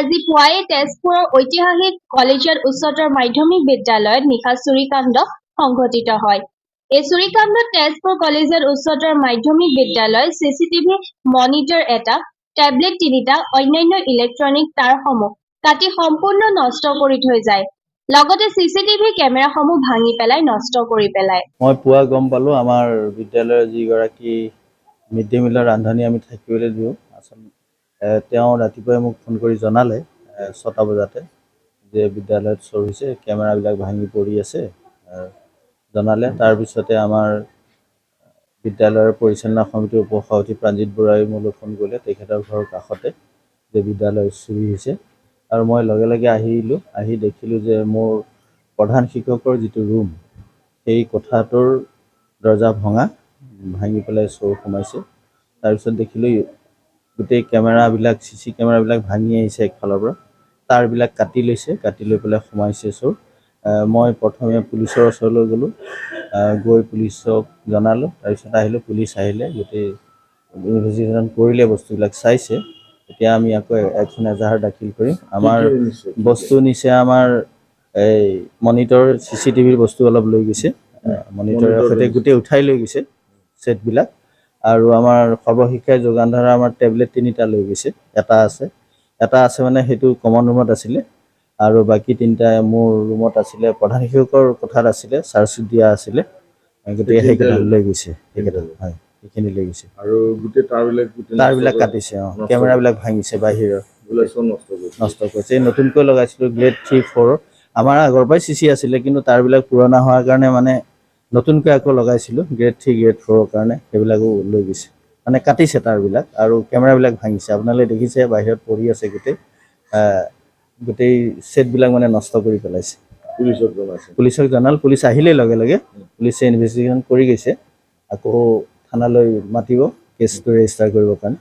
আজি পুৱাই তেজপুৰৰ ঐতিহাসিক কলেজিয়েট উচ্চতৰ মাধ্যমিক বিদ্যালয়ত নিশা চুৰিকাণ্ড সংঘটিত হয়। এই চুৰিকাণ্ডত তেজপুৰ কলেজিয়েট উচ্চতৰ মাধ্যমিক বিদ্যালয় চিচিটিভি মনিটৰ এটা, টেবলেট 3টা, অন্যান্য ইলেক্ট্ৰনিক তাৰসমূহ কাটি সম্পূৰ্ণ নষ্ট কৰি থৈ যায়। লগতে চিচিটিভি কেমেৰাসমূহ ভাঙি পেলাই নষ্ট কৰি পেলায়। মই পুৱা গম পালো আমাৰ বিদ্যালয়ৰ যিগৰাকী মিড ডে মিলৰ ৰান্ধনি আমি থাকিবলৈ দিওঁ তেওঁ ৰাতিপুৱাই মোক ফোন কৰি জনালে 6টা বজাতে যে বিদ্যালয়ত চোৰ হৈছে, কেমেৰাবিলাক ভাঙি পৰি আছে জনালে। তাৰপিছতে আমাৰ বিদ্যালয়ৰ পৰিচালনা সমিতিৰ উপসভাপতি প্ৰাণজিৎ বৰুৱাই মোলৈ ফোন কৰিলে তেখেতৰ ঘৰৰ কাষতে যে বিদ্যালয়ত চুৰি হৈছে। আৰু মই লগে লগে আহিলোঁ, আহি দেখিলোঁ যে মোৰ প্ৰধান শিক্ষকৰ যিটো ৰুম সেই কোঠাটোৰ দৰ্জা ভাঙি পেলাই চোৰ সোমাইছে। তাৰপিছত দেখিলোঁ গোটেই কেমেৰাবিলাক চিচি কেমেৰাবিলাক ভাঙি আহিছে একফালৰ পৰা, তাৰবিলাক কাটি লৈছে, কাটি লৈ পেলাই সোমাইছে চোৰ। মই প্ৰথমে পুলিচৰ ওচৰলৈ গ'লোঁ, গৈ পুলিচক জনালোঁ। তাৰপিছত আহিলোঁ, পুলিচ আহিলে, গোটেই ইনভেষ্টিগেশ্যন কৰিলে, বস্তুবিলাক চাইছে। এতিয়া আমি আকৌ এখন এজাহাৰ দাখিল কৰিম। আমাৰ বস্তু নিছে, আমাৰ এই মনিটৰ চিচিটিভিৰ বস্তু অলপ লৈ গৈছে, মনিটৰৰ সৈতে গোটেই উঠাই লৈ গৈছে ছেটবিলাক। আৰু আমাৰ সৰ্বশিক্ষাই যোগান ধৰা আমাৰ টেবলেট 3টা লৈ গৈছে। এটা আছে মানে সেইটো কমন ৰুমত আছিলে, আৰু বাকী 3টা মোৰ ৰুমত আছিলে, প্ৰধান শিক্ষকৰ কোঠাত আছিলে, চাৰ্জ দিয়া আছিলে। গতিকে সেইকেইটা লৈ গৈছে, সেইকেইটা হয়, সেইখিনি লৈ গৈছে। আৰু গোটেই তাৰবিলাক কাটিছে, কেমেৰাবিলাক ভাঙিছে, বাহিৰৰ নষ্ট কৰিছে। এই নতুনকৈ লগাইছিলোঁ গ্ৰেড 3, 4, আমাৰ আগৰ পৰাই চিচি আছিলে, কিন্তু তাৰবিলাক পুৰণা হোৱাৰ কাৰণে মানে নতুনকৈ আকৌ লগাইছিলোঁ গ্ৰেড 3, গ্ৰেড 4ৰ কাৰণে, সেইবিলাকো লৈ গৈছে, মানে কাটিছে তাৰবিলাক। আৰু কেমেৰাবিলাক ভাঙিছে, আপোনালোকে দেখিছে বাহিৰত পৰি আছে গোটেই ছেটবিলাক মানে নষ্ট কৰি পেলাইছে। পুলিচক জনাল, পুলিচ আহিলেই লগে লগে পুলিচে ইনভেষ্টিগেশ্যন কৰি গৈছে। আকৌ থানালৈ মাতিব কেছটো ৰেজিষ্টাৰ কৰিবৰ কাৰণে।